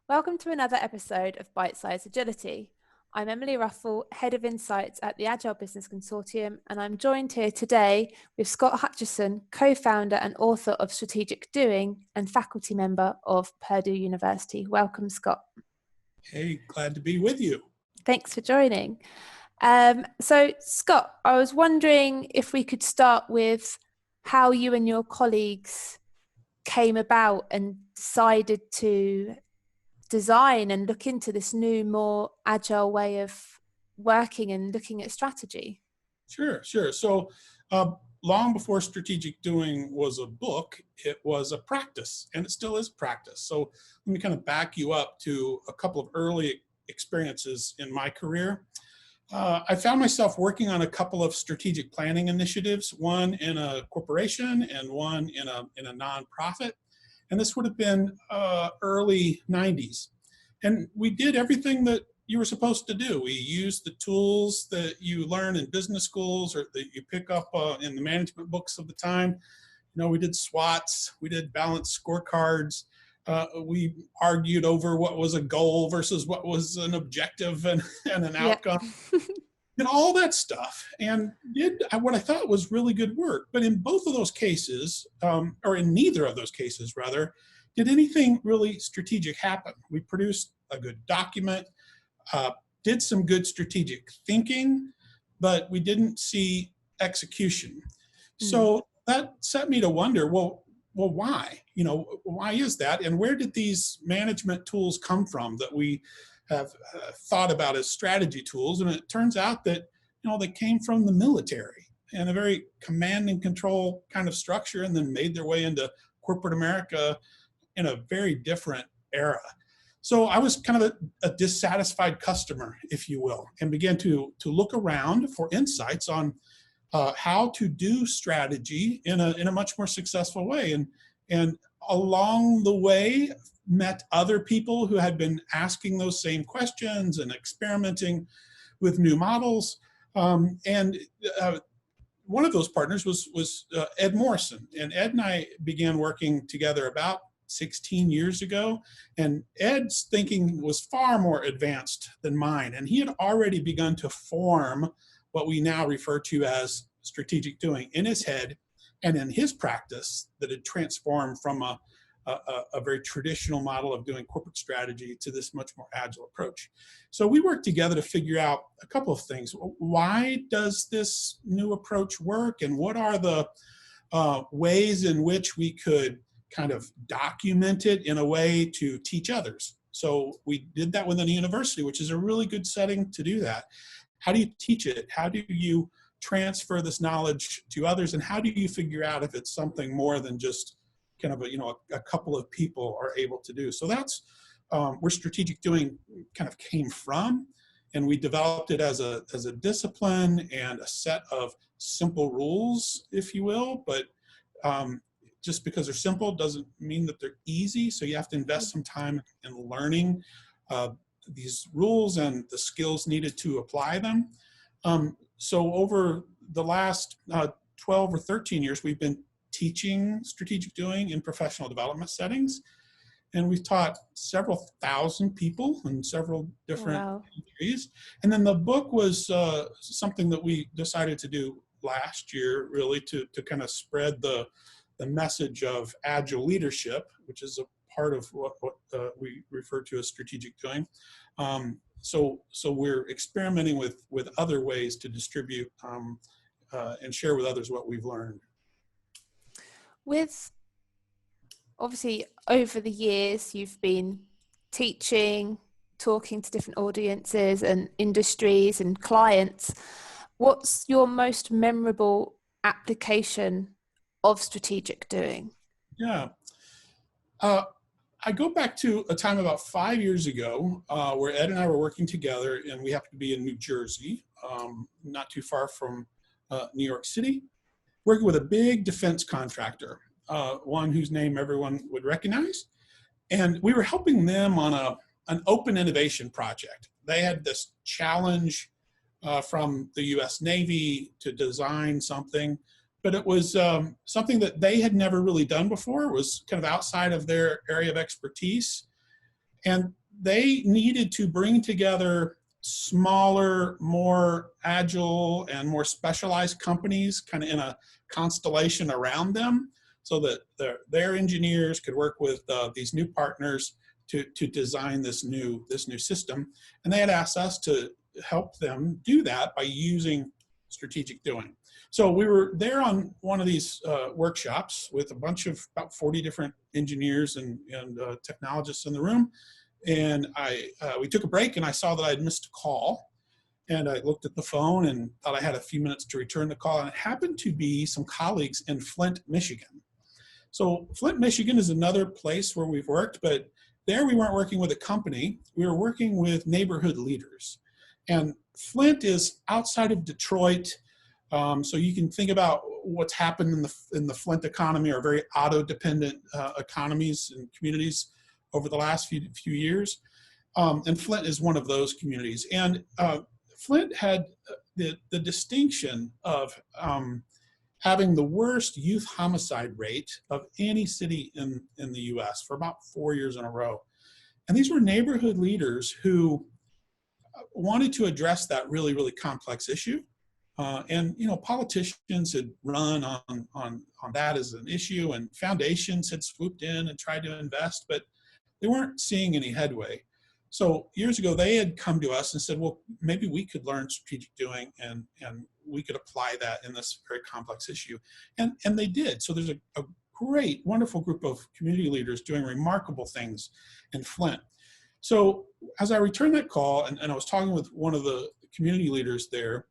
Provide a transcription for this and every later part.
Welcome to another episode of Bitesize Agility. I'm Emily Ruffle, Head of Insights at the Agile Business Consortium, and I'm joined here today with Scott Hutcheson, co-founder and author of Strategic Doing and faculty member of Purdue University. Welcome, Scott. Hey, glad to be with you. Thanks for joining. So, Scott, I was wondering if we could start with how you and your colleagues came about and decided to design and look into this new, more agile way of working and looking at strategy. Sure. So long before Strategic Doing was a book, it was a practice, and it still is practice. So let me kind of back you up to a couple of early experiences in my career. I found myself working on a couple of strategic planning initiatives, one in a corporation and one in a nonprofit. And this would have been early 90s. And we did everything that you were supposed to do. We used the tools that you learn in business schools or that you pick up in the management books of the time. You know, we did SWOTs, we did balanced scorecards. We argued over what was a goal versus what was an objective and an outcome. And all that stuff, and did what I thought was really good work. But in both of those cases, or in neither of those cases rather, did anything really strategic happen. We produced a good document, did some good strategic thinking, but we didn't see execution. So that set me to wonder, well, why? You know, why is that? And where did these management tools come from that we have thought about as strategy tools? And it turns out that, you know, they came from the military and a very command and control kind of structure, and then made their way into corporate America in a very different era. So I was kind of a dissatisfied customer, if you will, and began to look around for insights on how to do strategy in a much more successful way. And along the way, met other people who had been asking those same questions and experimenting with new models. And one of those partners was Ed Morrison. And Ed and I began working together about 16 years ago. And Ed's thinking was far more advanced than mine. And he had already begun to form what we now refer to as strategic doing in his head and in his practice that had transformed from a very traditional model of doing corporate strategy to this much more agile approach. So we worked together to figure out a couple of things. Why does this new approach work? And what are the ways in which we could kind of document it in a way to teach others? So we did that within a university, which is a really good setting to do that. How do you teach it? How do you transfer this knowledge to others? And how do you figure out if it's something more than just kind of a couple of people are able to do? So that's where strategic doing kind of came from, and we developed it as a discipline and a set of simple rules, if you will. But just because they're simple doesn't mean that they're easy. So you have to invest some time in learning these rules and the skills needed to apply them. So over the last 12 or 13 years, we've been teaching strategic doing in professional development settings. And we've taught several thousand people in several different countries. And then the book was something that we decided to do last year, really to kind of spread the message of agile leadership, which is a part of what we refer to as strategic doing. So we're experimenting with other ways to distribute and share with others what we've learned. With, obviously, over the years, you've been teaching, talking to different audiences and industries and clients. What's your most memorable application of strategic doing? Yeah. I go back to a time about 5 years ago where Ed and I were working together, and we happened to be in New Jersey, not too far from New York City, working with a big defense contractor, one whose name everyone would recognize. And we were helping them on an open innovation project. They had this challenge from the US Navy to design something, but it was something that they had never really done before. It was kind of outside of their area of expertise. And they needed to bring together smaller, more agile and more specialized companies kind of in a constellation around them, so that their engineers could work with these new partners to design this new system. And they had asked us to help them do that by using strategic doing. So we were there on one of these workshops with a bunch of about 40 different engineers and technologists in the room. And we took a break, and I saw that I'd missed a call. And I looked at the phone and thought I had a few minutes to return the call. And it happened to be some colleagues in Flint, Michigan. So Flint, Michigan is another place where we've worked, but there we weren't working with a company. We were working with neighborhood leaders. And Flint is outside of Detroit. So you can think about what's happened in the Flint economy, or very auto-dependent economies and communities over the last few years. And Flint is one of those communities. And Flint had the distinction of having the worst youth homicide rate of any city in the US for about 4 years in a row. And these were neighborhood leaders who wanted to address that really, really complex issue. And politicians had run on that as an issue, and foundations had swooped in and tried to invest, but they weren't seeing any headway. So years ago, they had come to us and said, well, maybe we could learn strategic doing and we could apply that in this very complex issue. And they did. So there's a great, wonderful group of community leaders doing remarkable things in Flint. So as I returned that call, and I was talking with one of the community leaders there,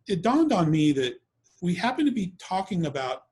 it dawned on me that we happen to be talking about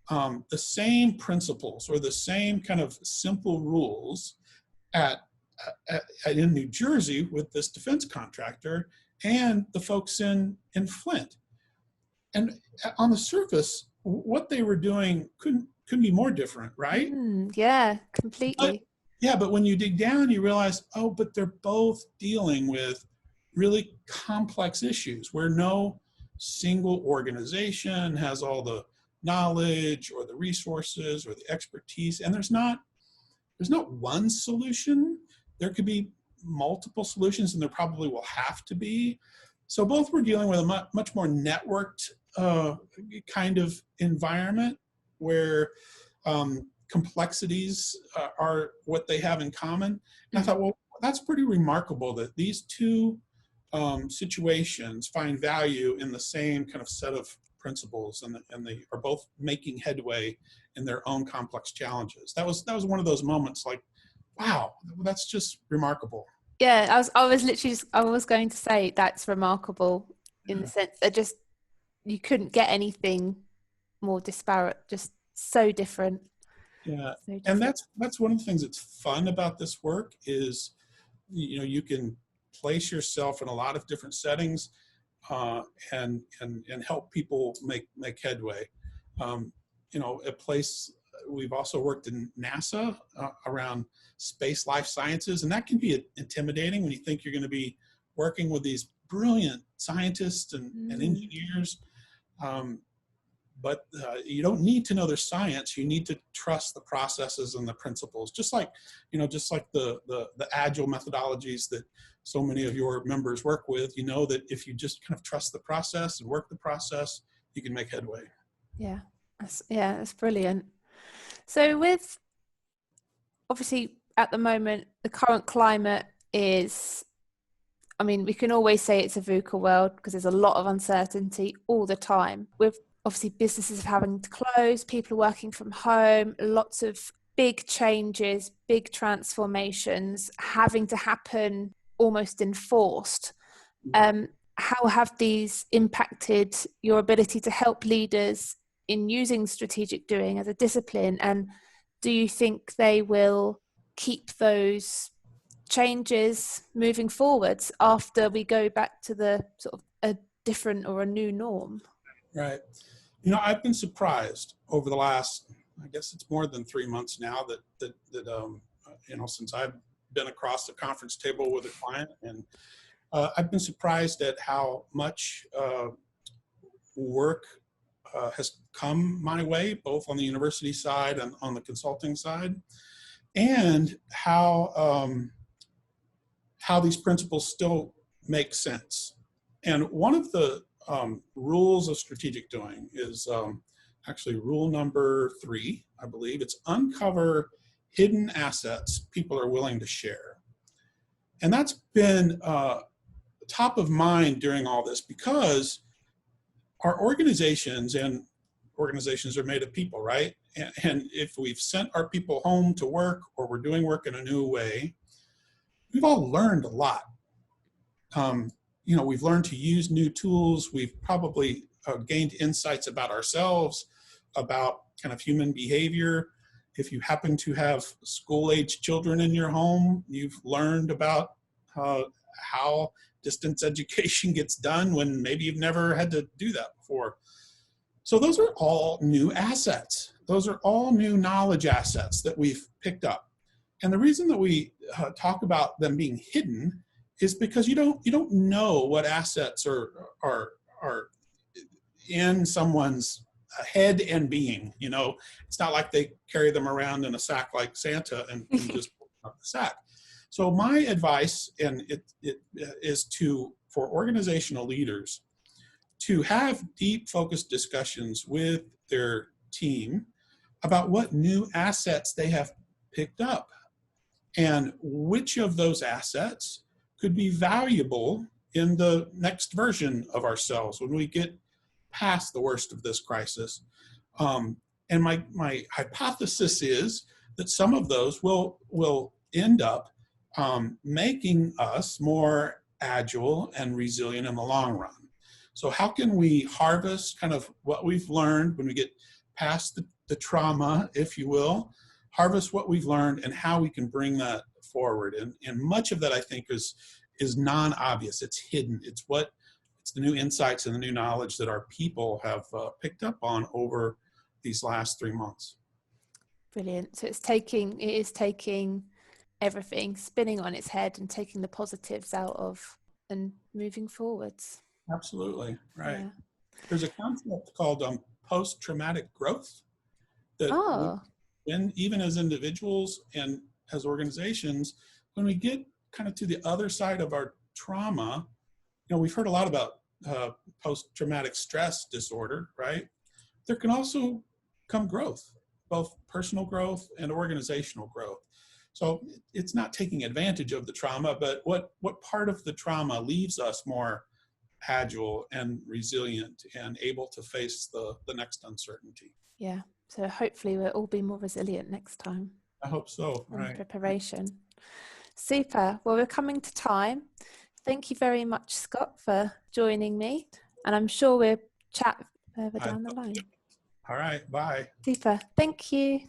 the same principles or the same kind of simple rules in New Jersey with this defense contractor and the folks in Flint. And on the surface, what they were doing couldn't be more different, right? Yeah, completely. But when you dig down, you realize, oh, but they're both dealing with really complex issues where no single organization has all the knowledge or the resources or the expertise. And there's not one solution. There could be multiple solutions, and there probably will have to be. So both were dealing with a much more networked kind of environment where complexities are what they have in common. And I thought, well, that's pretty remarkable that these two situations find value in the same kind of set of principles, and they are both making headway in their own complex challenges. That was one of those moments like, wow, that's just remarkable. Yeah, I was going to say that's remarkable in the sense that just you couldn't get anything more disparate, just so different. Yeah, So different. and that's one of the things that's fun about this work is, you can place yourself in a lot of different settings and help people make headway. A place we've also worked in NASA around space life sciences, and that can be intimidating when you think you're going to be working with these brilliant scientists and engineers. But you don't need to know their science. You need to trust the processes and the principles. Just like the agile methodologies that so many of your members work with. That if you just kind of trust the process and work the process, you can make headway. Yeah, that's brilliant. So with, obviously at the moment, the current climate is, we can always say it's a VUCA world because there's a lot of uncertainty all the time. With obviously businesses having to close, people working from home, lots of big changes, big transformations having to happen almost enforced. How have these impacted your ability to help leaders in using strategic doing as a discipline? And do you think they will keep those changes moving forwards after we go back to the sort of a different or a new norm? Right. I've been surprised over the last, I guess it's more than 3 months now that since I've been across the conference table with a client, and I've been surprised at how much work has come my way, both on the university side and on the consulting side, and how how these principles still make sense. And one of the rules of strategic doing is actually rule number 3, I believe. It's uncover hidden assets people are willing to share. And that's been top of mind during all this, because our organizations are made of people, right? And if we've sent our people home to work, or we're doing work in a new way, we've all learned a lot. We've learned to use new tools. We've probably gained insights about ourselves, about kind of human behavior. If you happen to have school-age children in your home, you've learned about how distance education gets done when maybe you've never had to do that before. So those are all new assets. Those are all new knowledge assets that we've picked up. And the reason that we talk about them being hidden is because you don't know what assets are in someone's head and being. It's not like they carry them around in a sack like Santa and just pull out the sack. So my advice, and it is for organizational leaders to have deep, focused discussions with their team about what new assets they have picked up and which of those assets could be valuable in the next version of ourselves when we get past the worst of this crisis. And my hypothesis is that some of those will end up making us more agile and resilient in the long run. So how can we harvest kind of what we've learned when we get past the trauma, if you will, harvest what we've learned and how we can bring that forward. And much of that, I think, is non-obvious. It's hidden. It's the new insights and the new knowledge that our people have picked up on over these last 3 months. Brilliant. So it is taking everything, spinning on its head and taking the positives out of and moving forwards. Absolutely. Right. Yeah. There's a concept called post-traumatic growth that even as individuals and as organizations, when we get kind of to the other side of our trauma, we've heard a lot about post-traumatic stress disorder, right? There can also come growth, both personal growth and organizational growth. So it's not taking advantage of the trauma, but what part of the trauma leaves us more agile and resilient and able to face the next uncertainty. Yeah. So hopefully we'll all be more resilient next time. I hope so. Right. Preparation. Super. Well, we're coming to time. Thank you very much, Scott, for joining me. And I'm sure we'll chat further down the line. All right. Bye. Super. Thank you.